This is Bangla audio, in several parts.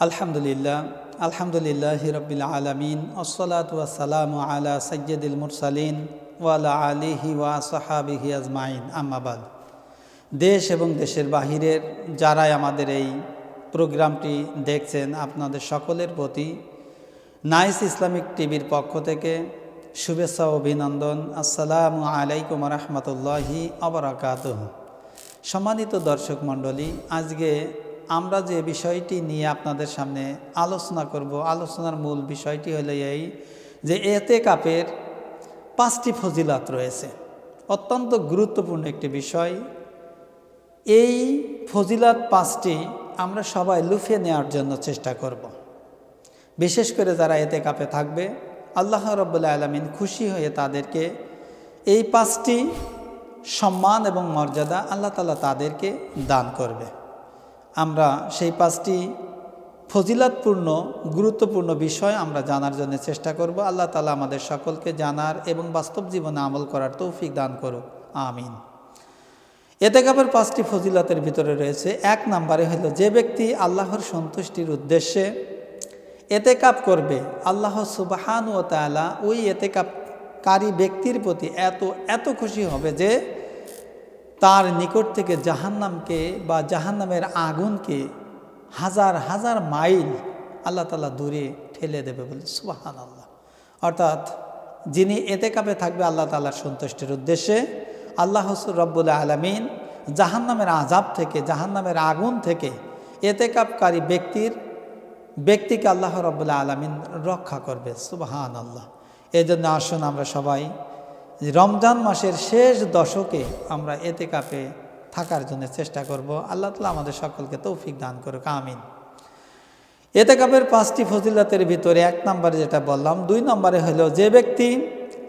আলহামদুলিল্লাহ আলহামদুলিল্লাহি রাব্বিল আলামিন ওয়াসসালাতু ওয়াসসালামু আলা সাইয়্যিদিল মুরসালিন ওয়া আলা আলিহি ওয়া আসহাবিহি আজমাইন, আম্মা বাদ। দেশ এবং দেশের বাহিরের যারাই আমাদের এই প্রোগ্রামটি দেখছেন, আপনাদের সকলের প্রতি নাইস ইসলামিক টিভির পক্ষ থেকে শুভেচ্ছা ও অভিনন্দন। আসসালামু আলাইকুম ওয়া রাহমাতুল্লাহি ওয়া বারাকাতুহু। সম্মানিত দর্শক মণ্ডলী, আজকে আমরা যে বিষয়টি নিয়ে আপনাদের সামনে আলোচনা করব, আলোচনার মূল বিষয়টি হলো এই যে এতেকাফের 5টি ফজিলত রয়েছে। অত্যন্ত গুরুত্বপূর্ণ একটি বিষয়। এই ফজিলত 5টি আমরা সবাই লুফে নেওয়ার জন্য চেষ্টা করব। বিশেষ করে যারা এতেকাফে থাকবে, আল্লাহ রাব্বুল আলামিন খুশি হয়ে তাদেরকে এই 5টি সম্মান এবং মর্যাদা আল্লাহ তাআলা তাদেরকে দান করবে। আমরা সেই 5টি ফজিলতপূর্ণ গুরুত্বপূর্ণ বিষয় আমরা জানার জন্য চেষ্টা করব। আল্লাহ তাআলা আমাদের সকলকে জানার এবং বাস্তব জীবনে আমল করার তৌফিক দান করুক, আমিন। এতেকাফের 5টি ফজিলতের ভিতরে রয়েছে, 1 নম্বরে হলো যে ব্যক্তি আল্লাহর সন্তুষ্টির উদ্দেশ্যে এতেকাফ করবে, আল্লাহ সুবহানাহু ওয়া তাআলা ওই এতেকাফকারী ব্যক্তির প্রতি এত খুশি হবে যে তার নিকট থেকে জাহান্নামকে বা জাহান্নামের আগুনকে হাজার হাজার মাইল আল্লাহ তাআলা দূরে ঠেলে দেবে বলে সুবহানাল্লাহ। অর্থাৎ যিনি এতেকাফে থাকবে আল্লাহ তাআলার সন্তুষ্টির উদ্দেশ্যে, আল্লাহ রাব্বুল আলামিন জাহান্নামের আযাব থেকে, জাহান্নামের আগুন থেকে এতেকাফকারী ব্যক্তিকে আল্লাহ রাব্বুল আলামিন রক্ষা করবে, সুবহানাল্লাহ। এই জন্য আসুন আমরা সবাই রমজান মাসের শেষ দশকে আমরা এতেকাফে থাকার জন্য চেষ্টা করব। আল্লাহ তাআলা আমাদের সকলকে তৌফিক দান করুক, আমিন। এতেকাফের 5টি ফজিলতের ভিতরে 1 নম্বরে যেটা বললাম, 2 নম্বরে হলো যে ব্যক্তি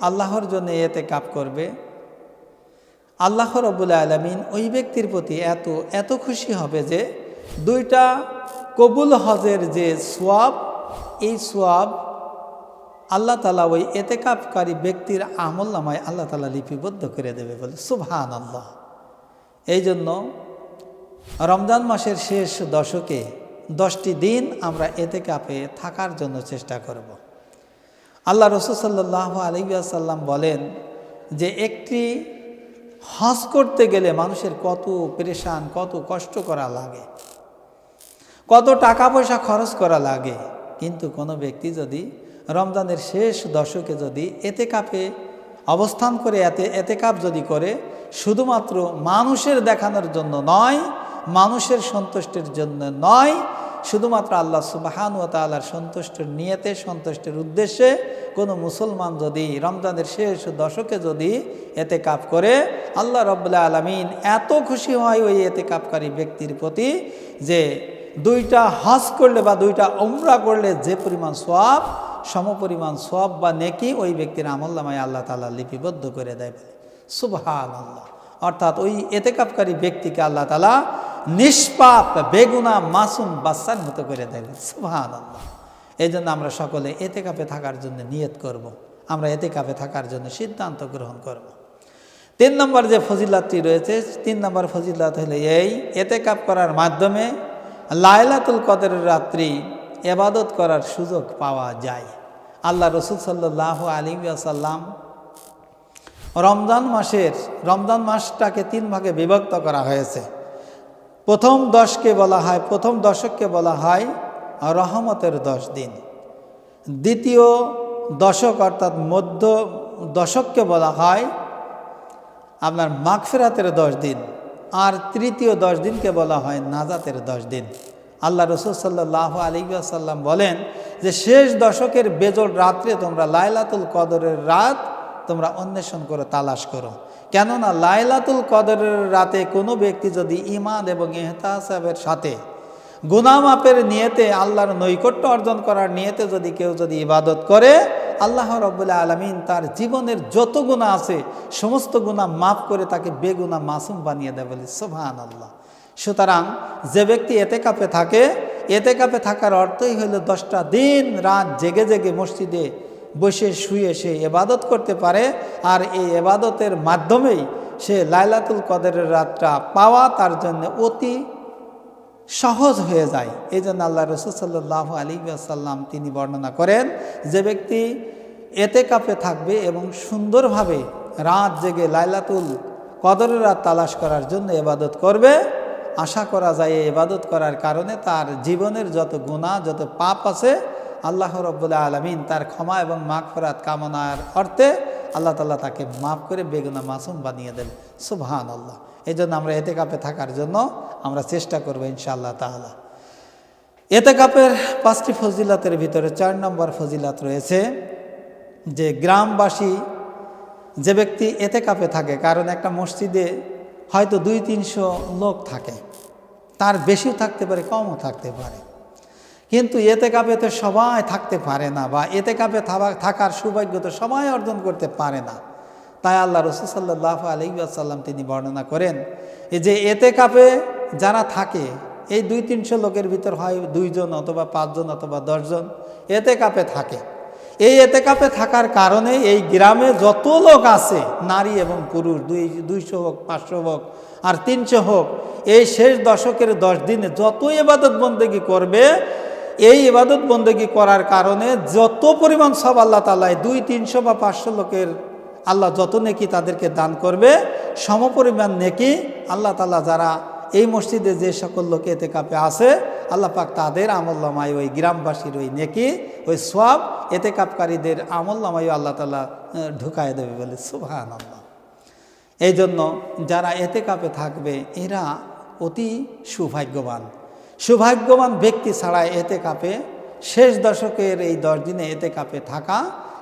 আল্লাহর জন্য এতেকাফ করবে, আল্লাহ রাব্বুল আলামিন ওই ব্যক্তির প্রতি এত খুশি হবে যে 2টা কবুল হজের যে সওয়াব, এই সওয়াব আল্লাহ তাআলা ওই এতেকাফকারী ব্যক্তির আমলনামায় আল্লাহ তাআলা লিপিবদ্ধ করে দেবে বলে সুবহানাল্লাহ। এই জন্য রমজান মাসের শেষ দশকে 10টি দিন আমরা এতেকাফে থাকার জন্য চেষ্টা করব। আল্লাহ রাসূল সাল্লাল্লাহু আলাইহি ওয়াসাল্লাম বলেন যে একটি হজ করতে গেলে মানুষের কত পেরেশান, কত কষ্ট করা লাগে, কত টাকা পয়সা খরচ করা লাগে, কিন্তু কোনো ব্যক্তি যদি রমজানের শেষ দশকে যদি এতেকাফে অবস্থান করে এতেকাফ যদি করে, শুধুমাত্র মানুষের দেখানোর জন্য নয়, মানুষের সন্তুষ্টির জন্য নয়, শুধুমাত্র আল্লাহ সুবহানাহু ওয়া তাআলার সন্তুষ্টির নিয়তে, সন্তুষ্টির উদ্দেশ্যে কোনো মুসলমান যদি রমজানের শেষ দশকে যদি এতেকাফ করে, আল্লাহ রাব্বুল আলামিন এত খুশি হয় ওই এতেকাফকারী ব্যক্তির প্রতি যে 2টা হজ করলে বা 2টা উমরা করলে যে পরিমাণ সওয়াব, সমপরিমাণ সওয়াব বা নেকি ওই ব্যক্তির আমলনামায় আল্লাহ তাআলা লিপিবদ্ধ করে দেয় বলে সুবহানাল্লাহ। অর্থাৎ ওই এতেকাফকারী ব্যক্তিকে আল্লাহ তাআলা নিষ্পাপ, বেগুনাহ, মাসুম বাচ্চার মতো করে দেয় সুবহানাল্লাহ। এই জন্য আমরা সকলে এতেকাফে থাকার জন্য নিয়ত করব, আমরা এতেকাফে থাকার জন্য সিদ্ধান্ত গ্রহণ করব। 3 নম্বর যে ফজিলতটি রয়েছে, 3 নম্বর ফজিলত হলো এই, এতেকাফ করার মাধ্যমে লাইলাতুল কদরের রাত্রি ইবাদত করার সুযোগ পাওয়া যায়। আল্লাহ রাসূল সাল্লাল্লাহু আলাইহি ওয়াসাল্লাম রমজান মাসটাকে 3 ভাগে বিভক্ত করা হয়েছে। প্রথম দশককে বলা হয় রহমতের 10 দিন, দ্বিতীয় দশক অর্থাৎ মধ্য দশককে বলা হয় আপনার মাগফিরাতের 10 দিন, আর তৃতীয় 10 দিনকে বলা হয় নাজাতের 10 দিন। আল্লাহ রাসূল সাল্লাল্লাহু আলাইহি ওয়াসাল্লাম বলেন যে শেষ দশকের বেজোড় রাত্রে তোমরা লাইলাতুল কদরের রাত তোমরা অন্বেষণ করো, তালাশ করো। কেননা লাইলাতুল কদরের রাতে কোনো ব্যক্তি যদি ঈমান এবং ইহতিসাবের সাথে গুনাহ মাফের নিয়তে, আল্লাহর নৈকট্য অর্জন করার নিয়তে যদি কেউ ইবাদত করে, আল্লাহ রাব্বুল আলামিন তার জীবনের যত গুনাহ আছে সমস্ত গুনাহ মাফ করে তাকে বেগুনাহ মাসুম বানিয়ে দেয় বলে সুবহানাল্লাহ। সুতরাং যে ব্যক্তি এতেকাফে থাকে, এতেকাফে থাকার অর্থই হলো 10টা দিন রাত জেগে জেগে মসজিদে বসে শুয়ে সে ইবাদত করতে পারে, আর এই ইবাদতের মাধ্যমেই সে লাইলাতুল কদরের রাতটা পাওয়া তার জন্য অতি সহজ হয়ে যায়। এই জন্য আল্লাহ রাসূল সাল্লাল্লাহু আলাইহি ওয়াসাল্লাম তিনি বর্ণনা করেন, যে ব্যক্তি এতেকাফে থাকবে এবং সুন্দরভাবে রাত জেগে লাইলাতুল কদরের রাত তালাশ করার জন্য ইবাদত করবে, আশা করা যায় এই ইবাদত করার কারণে তার জীবনের যত গুনাহ যত পাপ আছে আল্লাহ রাব্বুল আলামিন তার ক্ষমা এবং মাগফিরাত কামনার অর্থে আল্লাহ তাআলা তাকে মাফ করে বেগুনাহ মাসুম বানিয়ে দেন। সুবহানাল্লাহ। এই জন্য আমরা এতেকাফে থাকার জন্য আমরা চেষ্টা করবো ইনশাআল্লাহ তাআলা। এতেকাফের 5টি ফজিলতের ভিতরে 4 নম্বর ফজিলত রয়েছে যে গ্রামবাসী যে ব্যক্তি এতেকাফে থাকে, কারণ একটা মসজিদে হয়তো 200-300 লোক থাকে, তার বেশিও থাকতে পারে কমও থাকতে পারে, কিন্তু এতেকাফে তো সবাই থাকতে পারে না, বা এতেকাফে থাকার সৌভাগ্য তো সবাই অর্জন করতে পারে না। তাই আল্লাহ রাসূল সাল্লাল্লাহু আলাইহি ওয়াসাল্লাম তিনি বর্ণনা করেন এই যে এতেকাফে যারা থাকে এই 200-300 লোকের ভিতর হয় 2 জন অথবা 5 জন অথবা 10 জন এতেকাফে থাকে। এই এতেকাফে থাকার কারণে এই গ্রামে যত লোক আছে নারী এবং পুরুষ 200 হোক 500 হোক আর 300 হোক, এই শেষ দশকের 10 দিনে যত ইবাদত বন্দেগী করবে, এই ইবাদত বন্দেগী করার কারণে যত পরিমাণ সব আল্লাহ তাআলা 200-300 বা 500 লোকের আল্লাহ যত নেকি তাদেরকে দান করবে, সমপরিমাণ নেকি আল্লাহ তাআলা যারা এই মসজিদে যে সকল লোক এতেকাফে আছে আল্লাহ পাক তাদের আমলনামায় ওই গ্রামবাসীর ওই নেকি ওই সওয়াব এতেকাফকারীদের আমলনামায় আল্লাহ তাআলা ঢুকায় দেবে বলে সুবহানাল্লাহ। এই জন্য যারা এতেকাফে থাকবে এরা অতি সৌভাগ্যবান ব্যক্তি ছাড়া এতেকাফে শেষ দশকের এই 10 দিনে এতেকাফে থাকা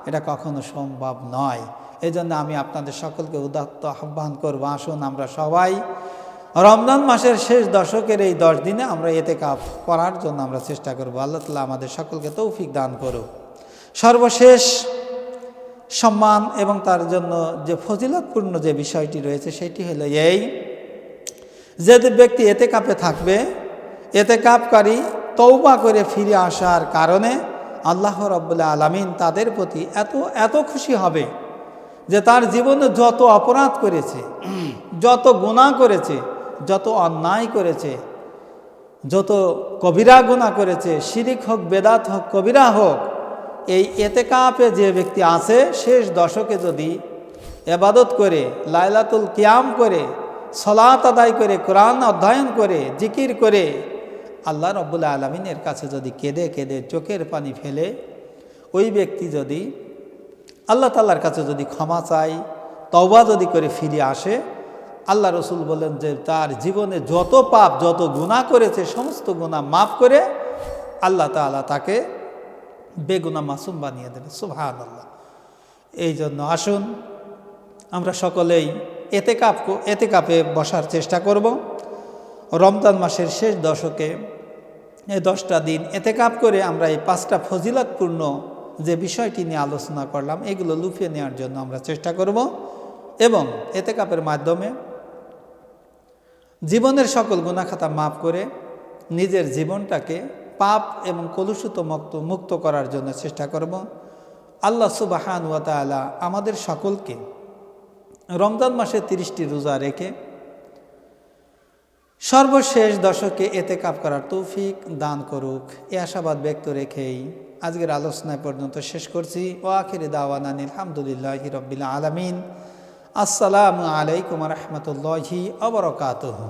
এটা কখনো সম্ভব নয়। এই জন্য আমি আপনাদের সকলকে উদাত্ত আহ্বান করব, আসুন আমরা সবাই রমজান মাসের শেষ দশকের এই 10 দিনে আমরা এতেকাফ করার জন্য আমরা চেষ্টা করব। আল্লাহ তাআলা আমাদের সকলকে তৌফিক দান করুক। সর্বশেষ সম্মান এবং তার জন্য যে ফজিলতপূর্ণ যে বিষয়টি রয়েছে সেটি হলো এই যে ব্যক্তি এতেকাফে থাকবে, এতেকাফকারী তওবা করে ফিরে আসার কারণে আল্লাহ রাব্বুল আলামিন তাদের প্রতি এত খুশি হবে যে তার জীবনে যত অপরাধ করেছে, যত গুনাহ করেছে, যত অন্যায় করেছে, যত কবিরা গুনাহ করেছে, শিরিক হোক বেদাত হোক কবিরা হোক, এই এতেকাফে যে ব্যক্তি আছে শেষ দশকে যদি ইবাদত করে, লাইলাতুল কিয়াম করে, সালাত আদায় করে, কোরআন অধ্যয়ন করে, জিকির করে আল্লাহ রাব্বুল আলামিনের কাছে যদি কেঁদে কেঁদে চোখের পানি ফেলে ওই ব্যক্তি যদি আল্লাহ তাআলার কাছে যদি ক্ষমা চায়, তওবা যদি করে ফিরে আসে, আল্লাহ রাসূল বলেন যে তার জীবনে যত পাপ যত গুনাহ করেছে সমস্ত গুনাহ মাফ করে আল্লাহ তাআলা তাকে বেগুনাহ মাসুম বানিয়ে দেবে। সুবহানাল্লাহ। এই জন্য আসুন আমরা সকলেই এতেকাফে বসার চেষ্টা করব। রমজান মাসের শেষ দশকে এই 10টা দিন এতেকাফ করে আমরা এই 5টা ফজিলতপূর্ণ যে বিষয়টি নিয়ে আলোচনা করলাম এগুলো লুফিয়ে নেওয়ার জন্য আমরা চেষ্টা করব, এবং এতেকাফের মাধ্যমে জীবনের সকল গুনাহ খাতা মাফ করে নিজের জীবনটাকে পাপ এবং কলুষিত মুক্ত করার জন্য চেষ্টা করব। আল্লাহ সুবহানাহু ওয়া তাআলা আমাদের সকলকে রমজান মাসে 30টি রোজা রেখে সর্বশেষ দশকে এতেকাফ করার তৌফিক দান করুক, এই আশাবাদ ব্যক্ত রেখেই আজকের আলোচনা পর্যন্ত শেষ করছি। ওয়া আখিরি দাওয়ানা আলহামদুলিল্লাহি রাব্বিল আলামিন। আসসালামু আলাইকুম ওয়া রাহমাতুল্লাহি ওয়া বারাকাতুহু।